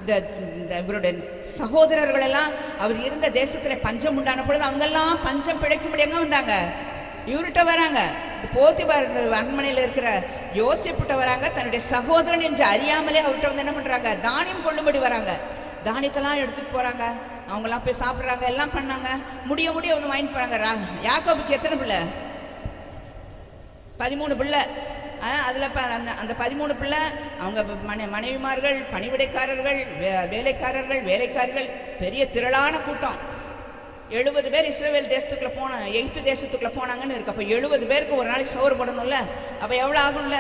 இந்த இவருடைய சகோதரர்கள் எல்லாம் அவர் இருந்த தேசத்தில் பஞ்சம் உண்டான பொழுது அங்கெல்லாம் பஞ்சம் பிழைக்கும்படி எங்கே வந்தாங்க? இவர்கிட்ட வராங்க. போத்திபார் அரண்மனையில் இருக்கிற யோசேப்புட்ட வராங்க. தன்னுடைய சகோதரன் என்று அறியாமலே அவர்கிட்ட வந்து என்ன பண்ணுறாங்க? தானியம் கொள்ளும்படி வராங்க. தானியத்தெல்லாம் எடுத்துகிட்டு போகிறாங்க. அவங்களாம் போய் சாப்பிட்றாங்க, எல்லாம் பண்ணாங்க. முடிய ஒன்று வாங்கிட்டு போகிறாங்க. யாக்கோபுக்கு எத்தனை பிள்ளை? 13 பிள்ளை. அதில் அந்த 13 பிள்ளை அவங்க மனைவிமார்கள், பணிவிடைக்காரர்கள், வேலைக்காரர்கள், பெரிய திரளான கூட்டம். 70 பேர் இஸ்ரவேல் தேசத்துக்குள்ளே போனாங்க, எகிப்து தேசத்துக்குள்ளே போனாங்கன்னு இருக்கு. அப்போ 70 பேருக்கு ஒரு நாளைக்கு சோறு போடணும்ல, அப்போ எவ்வளோ ஆகும்ல?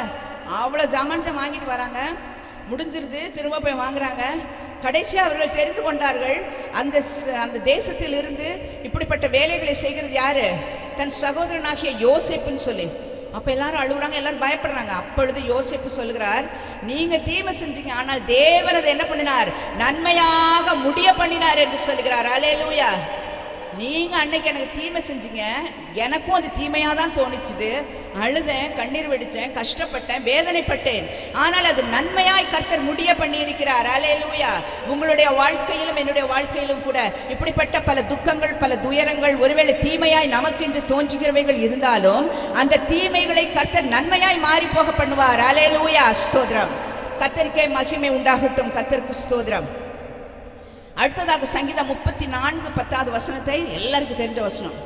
அவ்வளோ ஜாமானத்தை வாங்கிட்டு வராங்க. முடிஞ்சிருது, திரும்ப போய் வாங்குறாங்க. கடைசியாக அவர்கள் தெரிந்து கொண்டார்கள், அந்த தேசத்தில் இருந்து இப்படிப்பட்ட வேலைகளை செய்கிறது யாரு? தன் சகோதரனாகிய யோசேப்புன்னு சொல்லி. அப்போ எல்லாரும் அழுகுறாங்க, எல்லாரும் பயப்படுறாங்க. அப்பொழுது யோசேப்பு சொல்கிறார், நீங்க தீமை செஞ்சீங்க, ஆனால் தேவன் அதை என்ன பண்ணினார்? நன்மையாக முடிய பண்ணினார் என்று சொல்கிறார். அல்லேலூயா. நீங்க அன்னைக்கு எனக்கு தீமை செஞ்சீங்க, எனக்கும் அது தீமையாக தான் தோணிச்சுது. அழுதேன், கண்ணீர் வெடிச்சேன், கஷ்டப்பட்டேன், வேதனைப்பட்டேன். ஆனால் அது நன்மையாய் கர்த்தர் முடிய பண்ணி இருக்கிறார். அல்லேலூயா. உங்களுடைய வாழ்க்கையிலும் என்னுடைய வாழ்க்கையிலும் கூட இப்படிப்பட்ட பல துக்கங்கள், பல துயரங்கள், ஒருவேளை தீமையாய் நமக்கென்று தோன்றுகிறவைகள் இருந்தாலும் அந்த தீமைகளை கர்த்தர் நன்மையாய் மாறி போக பண்ணுவார். அல்லேலூயா. ஸ்தோத்திரம். கர்த்தருக்கே மகிமை உண்டாகட்டும். கர்த்தருக்கு ஸ்தோத்திரம். அடுத்ததாக சங்கீதம் 34 10வது வசனத்தை எல்லாருக்கும் தெரிஞ்ச வசனம்.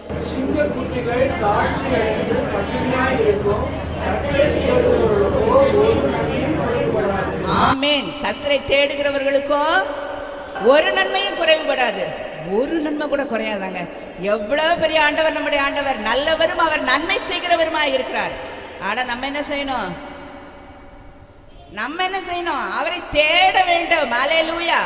ஆமென். கர்த்தரை தேடுகிறவர்களுக்கோ ஒரு நன்மையும் குறைவுபடாது. ஒரு நன்மை கூட குறையாதாங்க. எவ்வளவு பெரிய ஆண்டவர் நம்முடைய ஆண்டவர்! நல்லவரும் அவர் நன்மை செய்கிறவருமாய் இருக்கிறார். ஆனா நம்ம என்ன செய்யணும்? அவரை தேட வேண்டும். அல்லேலூயா.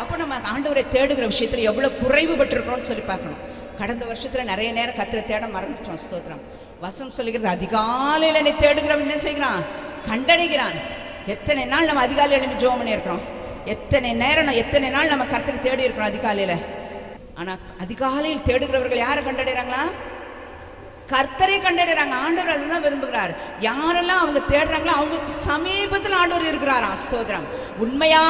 அப்போ நம்ம ஆண்டவரை தேடுகிற விஷயத்தில் எவ்வளோ குறைவுபட்டிருக்கிறோம்னு சொல்லி பார்க்கணும். கடந்த வருஷத்தில் நிறைய நேரம் கர்த்தரை தேட மறந்துட்டோம். ஸ்தோத்திரம். வசனம் சொல்லுகிறது, அதிகாலையில் என்னை தேடுகிறவன் என்ன செய்கிறான்? கண்டடைகிறான். எத்தனை நாள் நம்ம அதிகாலையில் எழுப்பி ஜெபம் பண்ணியிருக்கிறோம்? எத்தனை நாள் நம்ம கர்த்தரை தேடி இருக்கிறோம் அதிகாலையில்? ஆனால் அதிகாலையில் தேடுகிறவர்கள் யாரை கண்டடைகிறாங்களா? கர்த்தரை கண்டடைறாங்க. ஆண்டவர் அதுதான் விரும்புகிறார். யாரெல்லாம் அவங்க தேடுறாங்களோ அவங்களுக்கு சமீபத்தில் ஆண்டவர் இருக்கிறாராம். ஸ்தோத்திரம். உண்மையா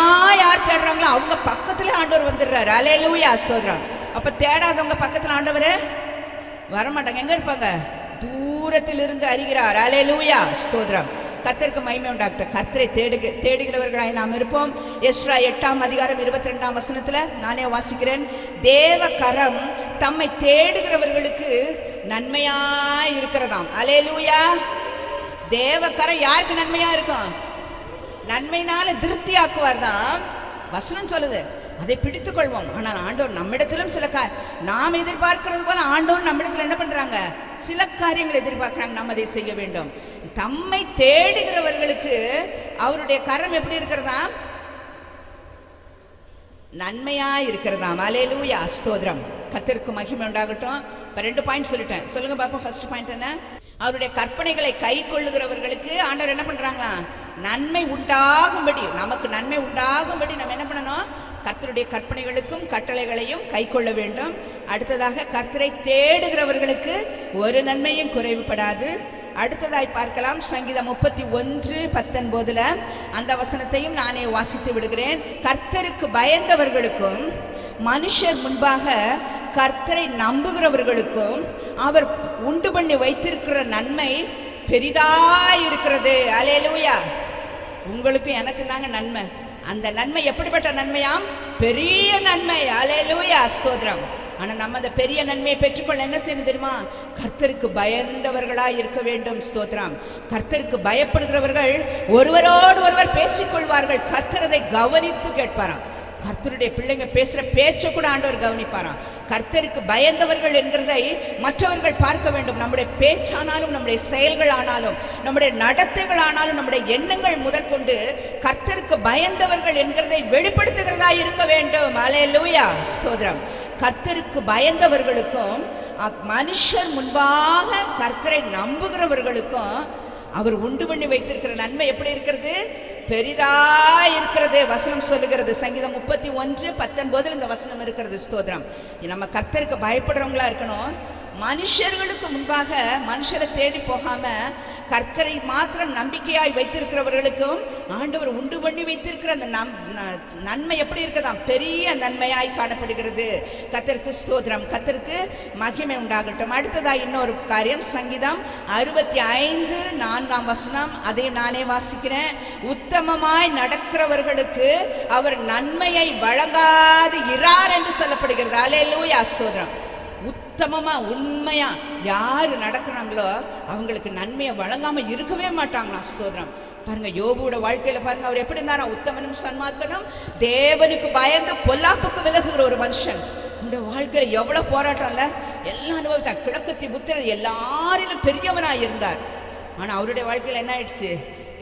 யார் தேடுறாங்களோ அவங்க பக்கத்துல ஆண்டவர் வந்துடுறாரு. அல்லேலூயா. ஸ்தோத்திரம். அப்ப தேடாதவங்க பக்கத்துல ஆண்டவர் வரமாட்டாங்க. எங்க இருப்பாங்க? தூரத்தில் இருந்து அறிகிறார். அல்லேலூயா. ஸ்தோத்திரம். கர்த்தருக்கு மகிமை உண்டாகட்டும். கர்த்தரை தேடுகிறவர்களாய் நாம் இருப்போம். எஸ்ரா 8ஆம் அதிகாரம் 22ஆம் வசனத்துல நானே வாசிக்கிறேன். தேவ கரம் தம்மை தேடுகிறவர்களுக்கு நன்மையா இருக்கிறதாம். அல்லேலூயா. தேவ கரம் யாருக்கு நன்மையா இருக்கும்? நன்மையினால திருப்தி ஆக்குவார் தான் வசனம் சொல்லுது. அதை பிடித்துக் கொள்வோம். ஆனால் ஆண்டவர் நம்மிடத்திலும் நாம் எதிர்பார்க்கிறது போல ஆண்டவர் நம்மிடத்தில் என்ன பண்றாங்க? சில காரியங்கள் எதிர்பார்க்கிறாங்க, நாம் அதை செய்ய வேண்டும். தம்மை தேடுகிறவர்களுக்கு அவருடைய கரம் எப்படி இருக்கிறதா? நன்மையா இருக்கிறதாம். அல்லேலூயா. ஸ்தோத்திரம். கர்த்தருக்கு மகிமை உண்டாகட்டும். இப்போ 2 பாயிண்ட் சொல்லிட்டேன். சொல்லுங்க பாப்போம். ஃபர்ஸ்ட் பாயிண்ட் என்ன? அவருடைய கற்பனைகளை கை கொள்ளுகிறவர்களுக்கு ஆண்டவர் என்ன பண்றாங்க? நன்மை உண்டாகும்படி, நமக்கு நன்மை உண்டாகும்படி நம்ம என்ன பண்ணணும்? கர்த்தருடைய கற்பனைகளுக்கும் கட்டளைகளையும் கை கொள்ள வேண்டும். அடுத்ததாக கர்த்தரை தேடுகிறவர்களுக்கு ஒரு நன்மையும் குறைவுபடாது. அடுத்ததாய் பார்க்கலாம். சங்கீதம் 31:19 அந்த வசனத்தையும் நானே வாசித்து விடுகிறேன். கர்த்தருக்கு பயந்தவர்களுக்கும் மனுஷர் முன்பாக கர்த்தரை நம்புகிறவர்களுக்கும் அவர் உண்டு பண்ணி வைத்திருக்கிற நன்மை பெரிதாய் இருக்கிறது. அல்லேலூயா. உங்களுக்கு எனக்கு தாங்க நன்மை. அந்த நன்மை எப்படிப்பட்ட நன்மையாம்? பெரிய நன்மை. அல்லேலூயா. ஸ்தோத்திரம். ஆனால் நம்ம அந்த பெரிய நன்மையை பெற்றுக்கொள்ள என்ன செய்யணும் தெரியுமா? கர்த்தருக்கு பயந்தவர்களாய் இருக்க வேண்டும். ஸ்தோத்திரம். கர்த்தருக்கு பயப்படுகிறவர்கள் ஒருவரோடு ஒருவர் பேசிக்கொள்வார்கள். கர்த்தர் அதை கவனித்து கேட்பாராம். கர்த்தருடைய பிள்ளைங்க பேசுகிற பேச்சை கூட ஆண்டவர் கவனிப்பாராம். கர்த்தருக்கு பயந்தவர்கள் என்கிறதை மற்றவர்கள் பார்க்க வேண்டும். நம்முடைய பேச்சானாலும், நம்முடைய செயல்கள் ஆனாலும், நம்முடைய நடத்தைகள் ஆனாலும், நம்முடைய எண்ணங்கள் முதற்கொண்டு கர்த்தருக்கு பயந்தவர்கள் என்கிறதை வெளிப்படுத்துகிறதா இருக்க வேண்டும். அல்லேலூயா. ஸ்தோத்திரம். கர்த்தருக்கு பயந்தவர்களுக்கும் மனுஷர் முன்பாக கர்த்தரை நம்புகிறவர்களுக்கும் அவர் உண்டு பண்ணி வைத்திருக்கிற நன்மை எப்படி இருக்கிறது? பெரிதா இருக்கிறது. வசனம் சொல்லுகிறது, சங்கீதம் 31:19 இந்த வசனம் இருக்கிறது. ஸ்தோத்திரம். நம்ம கர்த்தருக்கு பயப்படுறவங்களா இருக்கணும். மனுஷர்களுக்கு முன்பாக மனுஷரை தேடி போகாம கர்த்தரை மாத்திரம் நம்பிக்கையாய் வைத்திருக்கிறவர்களுக்கும் ஆண்டவர் உண்டு பண்ணி வைத்திருக்கிற அந்த நன்மை எப்படி இருக்கதாம்? பெரிய நன்மையாய் காணப்படுகிறது. கர்த்தருக்கு ஸ்தோத்திரம், கர்த்தருக்கு மகிமை உண்டாகட்டும். அடுத்ததாக இன்னொரு காரியம், சங்கீதம் 65:4 அதை நானே வாசிக்கிறேன். உத்தமமாய் நடக்கிறவர்களுக்கு அவர் நன்மையை வழங்காது இரார் என்று சொல்லப்படுகிறது. அல்லேலூயா, ஸ்தோத்திரம். உத்தமமா உண்மையா யாரு நடக்கிறாங்களோ அவங்களுக்கு நன்மையை வழங்காம இருக்கவே மாட்டாங்களாம். ஸ்தோத்திரம். பாருங்க, யோபுவோட வாழ்க்கையில பாருங்க, அவர் எப்படி இருந்தாரா? உத்தமனும் சன்மார்க்கனும் தேவனுக்கு பயந்து பொல்லாப்புக்கு விலகுகிற ஒரு மனுஷன். இந்த வாழ்க்கையில எவ்வளவு போராட்டம் இல்ல, எல்லாம் அனுபவித்தார். கிழக்கத்தி புத்திரர் எல்லாரிலும் பெரியவனாய் இருந்தார். ஆனா அவருடைய வாழ்க்கையில என்ன ஆயிடுச்சு?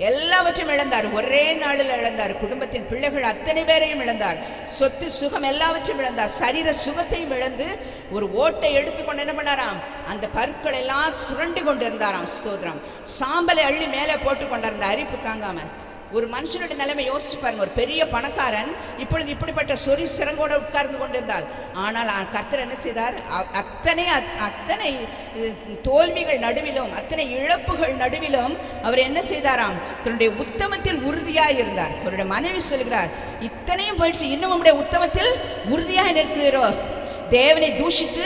எல்லாவற்றையும் இழந்தார். ஒரே நாளில் இழந்தார். குடும்பத்தின் பிள்ளைகள் அத்தனை பேரையும் இழந்தார். சொத்து சுகம் எல்லாவற்றையும் இழந்தார். சரீர சுகத்தையும் இழந்து ஒரு ஓட்டை எடுத்துக்கொண்டு என்ன பண்ணாராம்? அந்த பற்கள் எல்லாம் சுரண்டி கொண்டு இருந்தாராம். ஸ்தோத்திரம். சாம்பலை அள்ளி மேலே போட்டு கொண்டிருந்த அரிப்பு தாங்காம. ஒரு மனுஷனுடைய நிலைமை யோசிச்சு பாருங்க. ஒரு பெரிய பணக்காரன் இப்பொழுது இப்படிப்பட்ட சொறி சிறங்கோட உட்கார்ந்து கொண்டிருந்தார். ஆனால் கர்த்தர் என்ன செய்தார்? அத்தனை தோல்விகள் நடுவிலும் அத்தனை இழப்புகள் நடுவிலும் அவர் என்ன செய்தாராம்? தன்னுடைய உத்தமத்தில் உறுதியாக இருந்தார். அவருடைய மனைவி சொல்கிறார், இத்தனையும் போயிடுச்சு, இன்னும் உங்களுடைய உத்தமத்தில் உறுதியாக நிற்கிறோ? தேவனை தூஷித்து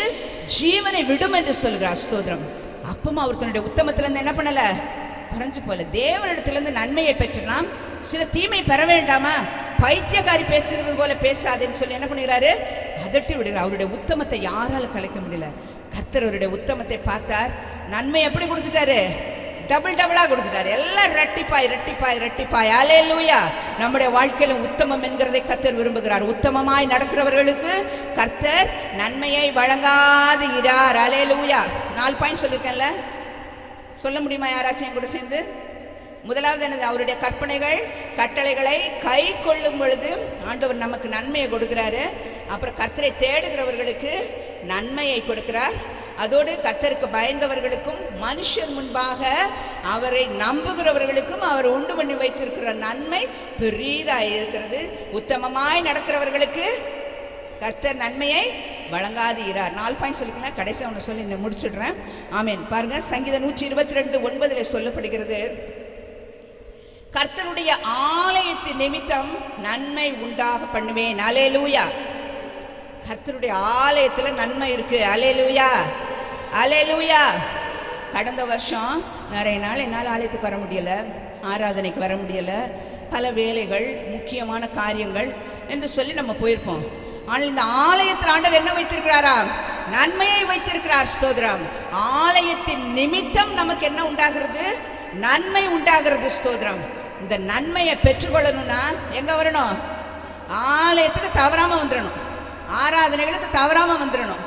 ஜீவனை விடும் என்று சொல்கிறார். ஸ்தோத்திரம். அப்பவும் அவர் தன்னுடைய உத்தமத்திலிருந்து என்ன பண்ணல? குறைஞ்சு போல. தேவனிடத்திலிருந்து நன்மையை பெற்றலாம், சில தீமை பெற வேண்டாமா? பைத்தியக்காரி பேசுகிறது போல பேசாதேன்னு சொல்லி என்ன பண்ணுகிறாரு? அதட்டி விடுகிறார். அவருடைய உத்தமத்தை யாராலும் கலைக்க முடியல. கர்த்தர் அவருடைய உத்தமத்தை பார்த்தார். நன்மை எப்படி கொடுத்துட்டாரு? டபுள் டபுளாக கொடுத்துட்டாரு. எல்லாம் ரெட்டிப்பாய் ரெட்டிப்பாய் ரெட்டிப்பாய். அல்லேலூயா. நம்முடைய வாழ்க்கையில உத்தமம் என்கிறதை கர்த்தர் விரும்புகிறார். உத்தமமாய் நடக்கிறவர்களுக்கு கர்த்தர் நன்மையை வழங்காது இரார். அல்லேலூயா. 4 பாயிண்ட் சொல்லியிருக்கேன்ல, சொல்ல முடியுமா யாராச்சும் கூட சேர்ந்து? முதலாவது என்னது? அவருடைய கற்பனைகள் கட்டளைகளை கை கொள்ளும் பொழுது ஆண்டவர் நமக்கு நன்மையை கொடுக்கிறாரு. அப்புறம் கர்த்தரை தேடுகிறவர்களுக்கு நன்மையை கொடுக்கிறார். அதோடு கர்த்தருக்கு பயந்தவர்களுக்கும் மனுஷர் முன்பாக அவரை நம்புகிறவர்களுக்கும் அவர் உண்டு பண்ணி வைத்திருக்கிற நன்மை பெரிதாக இருக்கிறது. உத்தமமாய் நடக்கிறவர்களுக்கு கர்த்தர் நன்மையை வழங்காது இரார். 4 பாயிண்ட் சொல்லிக்கலாம். கடைசி ஒன்று சொல்லி நான் முடிச்சிடுறேன். ஆமேன். பாருங்க, சங்கீதம் 122:9 சொல்லப்படுகிறது, கர்த்தருடைய ஆலயத்தின் நிமித்தம் நன்மை உண்டாக பண்ணுவேன். அல்லேலூயா. கர்த்தருடைய ஆலயத்துல நன்மை இருக்கு. அல்லேலூயா, அல்லேலூயா. கடந்த வருஷம் நிறைய நாள் என்னால் ஆலயத்துக்கு வர முடியல, ஆராதனைக்கு வர முடியல, பல வேலைகள், முக்கியமான காரியங்கள் என்று சொல்லி நம்ம போயிருப்போம். ஆனால் இந்த ஆலயத்தில் ஆண்டவர் என்ன வைத்திருக்கிறாரா? நன்மையை வைத்திருக்கிறார். ஸ்தோத்திரம். ஆலயத்தின் நிமித்தம் நமக்கு என்ன உண்டாகிறது? நன்மை உண்டாகிறது. ஸ்தோத்திரம். இந்த நன்மையை பெற்றுக்கொள்ளணும்னா எங்க வரணும்? ஆலயத்துக்கு தவறாம வந்துடணும், ஆராதனைகளுக்கு தவறாம வந்துடணும்.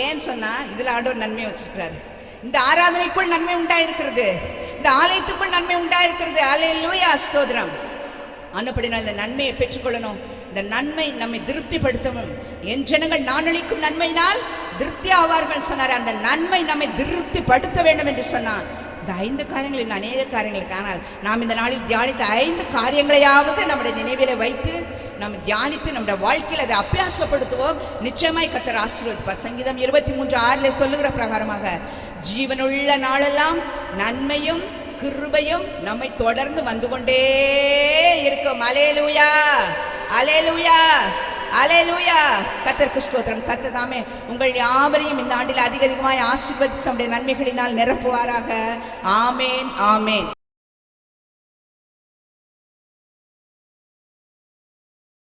ஏன்னு சொன்னா இதுல ஆண்டவர் நன்மையை வச்சிருக்கிறாரு. இந்த ஆராதனைக்குள் நன்மை உண்டாயிருக்கிறது, இந்த ஆலயத்துக்குள் நன்மை உண்டாயிருக்கிறது. அல்லேலூயா, ஸ்தோத்திரம். அன்னப்படினால் இந்த நன்மையை பெற்றுக்கொள்ளணும். இந்த நன்மை நம்மை திருப்திப்படுத்தவும். என் ஜனங்கள் நான் அளிக்கும் நன்மையினால் திருப்தி ஆவார்கள் சொன்னார். அந்த நன்மை நம்மை திருப்திப்படுத்த வேண்டும் என்று சொன்னார். இந்த 5 காரியங்கள் இன்னும் அநேக காரியங்கள். ஆனால் நாம் இந்த நாளில் தியானித்த 5 காரியங்களையாவது நம்முடைய நினைவில வைத்து நம்ம தியானித்து நம்முடைய வாழ்க்கையில் அதை அபியாசப்படுத்துவோம். நிச்சயமாய் கர்த்தர் ஆசீர்வதிப்பார். சங்கீதம் 23:6 சொல்லுகிற பிரகாரமாக ஜீவனுள்ள நாளெல்லாம் நன்மையும் கிருபையும் நம்மை தொடர்ந்து வந்து கொண்டே இருக்கும். அல்லேலூயா, அல்லேலூயா, அல்லேலூயா. கர்த்தருக்கு ஸ்தோத்திரம். கர்த்தர் தாமே உங்கள் யாவரையும் இந்த ஆண்டில் அதிகமாய் ஆசீர்வதித்து நம்முடைய நன்மைகளினால் நிரப்புவாராக. ஆமேன், ஆமேன்.